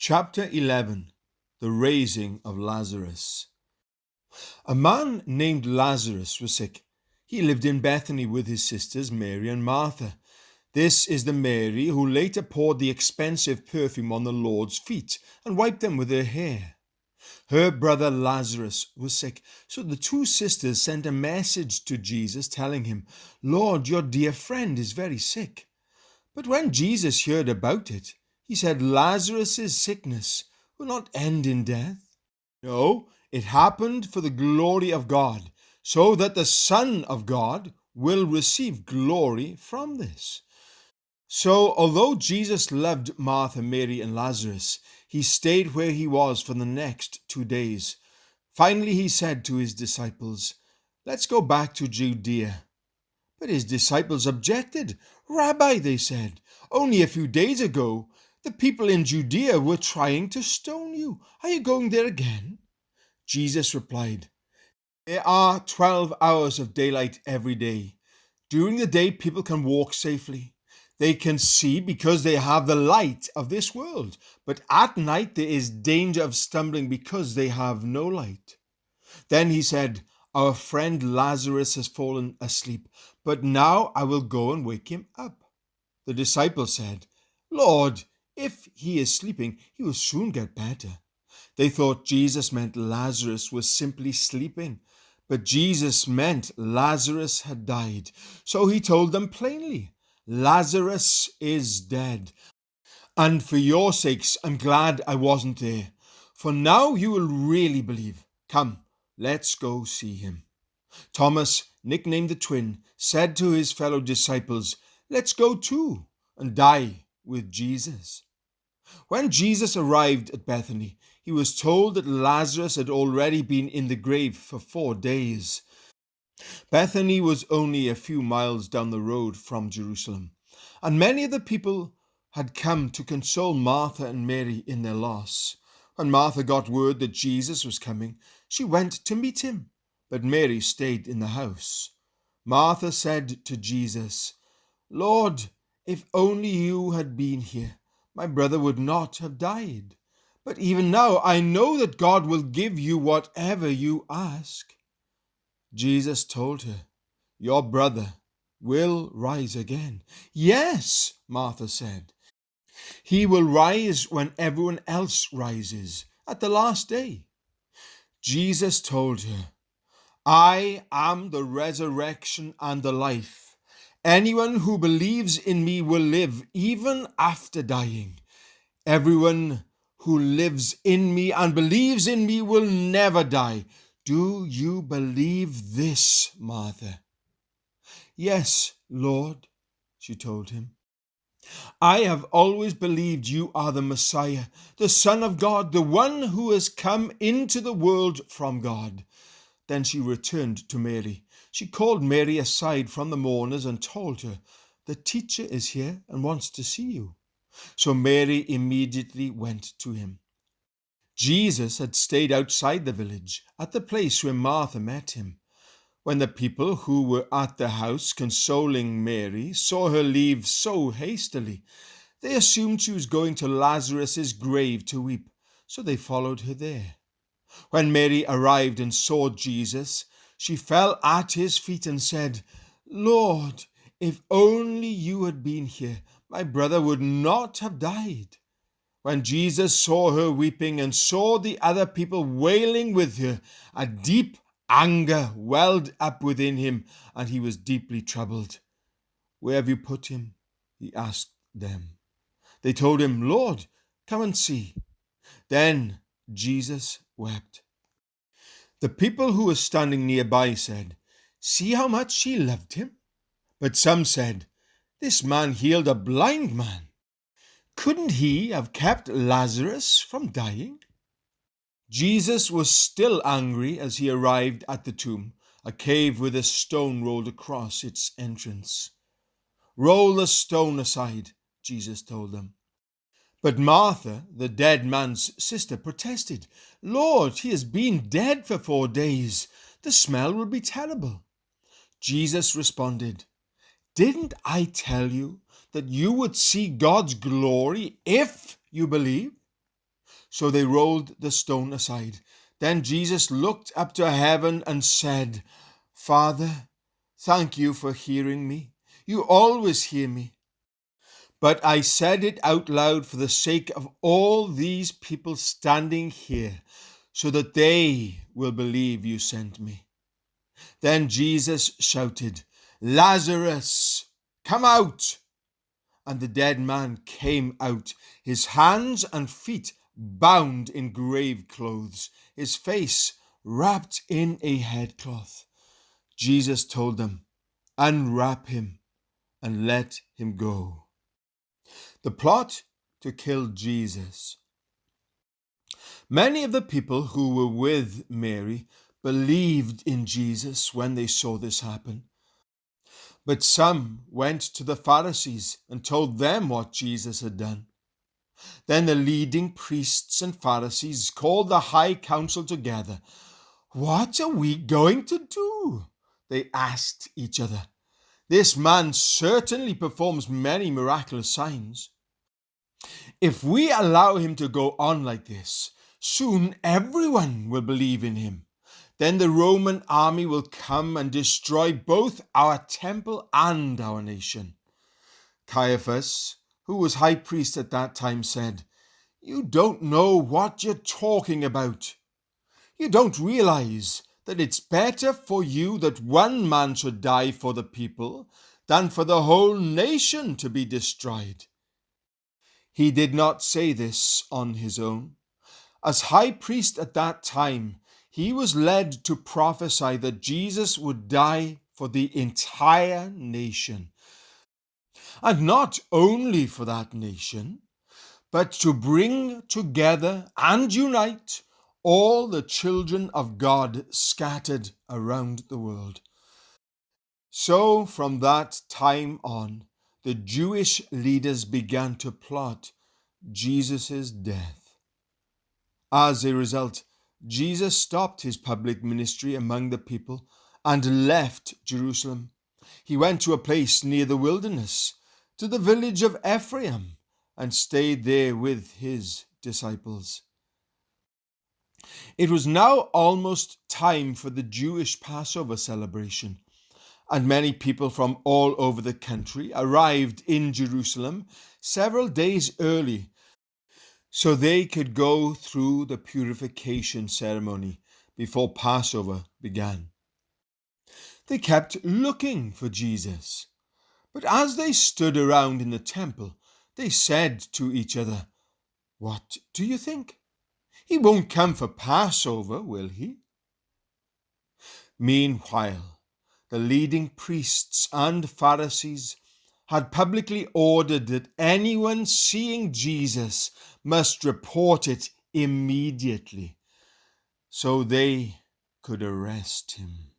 Chapter 11. The Raising of Lazarus. A man named Lazarus was sick. He lived in Bethany with his sisters Mary and Martha. This is the Mary who later poured the expensive perfume on the Lord's feet and wiped them with her hair. Her brother Lazarus was sick, so the two sisters sent a message to Jesus telling him, "Lord, your dear friend is very sick." But when Jesus heard about it, he said, "Lazarus' sickness will not end in death. No, it happened for the glory of God, so that the Son of God will receive glory from this." So, although Jesus loved Martha, Mary, and Lazarus, he stayed where he was for the next 2 days. Finally, he said to his disciples, "Let's go back to Judea." But his disciples objected. "Rabbi," they said, "only a few days ago, the people in Judea were trying to stone you. Are you going there again?" Jesus replied, "There are 12 hours of daylight every day. During the day, people can walk safely. They can see because they have the light of this world. But at night, there is danger of stumbling because they have no light." Then he said, "Our friend Lazarus has fallen asleep, but now I will go and wake him up." The disciples said, "Lord, if he is sleeping, he will soon get better." They thought Jesus meant Lazarus was simply sleeping, but Jesus meant Lazarus had died. So he told them plainly, "Lazarus is dead. And for your sakes, I'm glad I wasn't there. For now you will really believe. Come, let's go see him." Thomas, nicknamed the twin, said to his fellow disciples, "Let's go too and die with Jesus." When Jesus arrived at Bethany, he was told that Lazarus had already been in the grave for 4 days. Bethany was only a few miles down the road from Jerusalem, and many of the people had come to console Martha and Mary in their loss. When Martha got word that Jesus was coming, she went to meet him, but Mary stayed in the house. Martha said to Jesus, "Lord, if only you had been here, my brother would not have died. But even now I know that God will give you whatever you ask." Jesus told her, "Your brother will rise again." "Yes," Martha said. "He will rise when everyone else rises at the last day." Jesus told her, "I am the resurrection and the life. Anyone who believes in me will live even after dying. Everyone who lives in me and believes in me will never die. Do you believe this, Martha?" "Yes, Lord," she told him. "I have always believed you are the Messiah, the Son of God, the one who has come into the world from God." Then she returned to Mary. She called Mary aside from the mourners and told her, "The teacher is here and wants to see you." So Mary immediately went to him. Jesus had stayed outside the village, at the place where Martha met him. When the people who were at the house consoling Mary saw her leave so hastily, they assumed she was going to Lazarus' grave to weep, so they followed her there. When Mary arrived and saw Jesus, she fell at his feet and said, "Lord, if only you had been here, my brother would not have died." When Jesus saw her weeping and saw the other people wailing with her, a deep anger welled up within him, and he was deeply troubled. "Where have you put him?" he asked them. They told him, "Lord, come and see." Then Jesus wept. The people who were standing nearby said, "See how much she loved him." But some said, "This man healed a blind man. Couldn't he have kept Lazarus from dying?" Jesus was still angry as he arrived at the tomb, a cave with a stone rolled across its entrance. "Roll the stone aside," Jesus told them. But Martha, the dead man's sister, protested, "Lord, he has been dead for 4 days. The smell will be terrible." Jesus responded, "Didn't I tell you that you would see God's glory if you believe?" So they rolled the stone aside. Then Jesus looked up to heaven and said, Father, thank you for hearing me. You always hear me. But I said it out loud for the sake of all these people standing here, so that they will believe you sent me. Then Jesus shouted, Lazarus, come out! And the dead man came out, his hands and feet bound in grave clothes, his face wrapped in a headcloth. Jesus told them, Unwrap him and let him go. The plot to kill Jesus. Many of the people who were with Mary believed in Jesus when they saw this happen. But some went to the Pharisees and told them what Jesus had done. Then the leading priests and Pharisees called the high council together. What are we going to do? They asked each other. This man certainly performs many miraculous signs. If we allow him to go on like this, soon everyone will believe in him. Then the Roman army will come and destroy both our temple and our nation. Caiaphas, who was high priest at that time, said, You don't know what you're talking about. You don't realize that it's better for you that one man should die for the people than for the whole nation to be destroyed. He did not say this on his own. As high priest at that time, he was led to prophesy that Jesus would die for the entire nation. And not only for that nation, but to bring together and unite all the children of God scattered around the world. So from that time on, the Jewish leaders began to plot Jesus' death. As a result, Jesus stopped his public ministry among the people and left Jerusalem. He went to a place near the wilderness, to the village of Ephraim, and stayed there with his disciples. It was now almost time for the Jewish Passover celebration, and many people from all over the country arrived in Jerusalem several days early so they could go through the purification ceremony before Passover began. They kept looking for Jesus, but as they stood around in the temple, they said to each other, What do you think? He won't come for Passover, will he? Meanwhile, the leading priests and Pharisees had publicly ordered that anyone seeing Jesus must report it immediately so they could arrest him.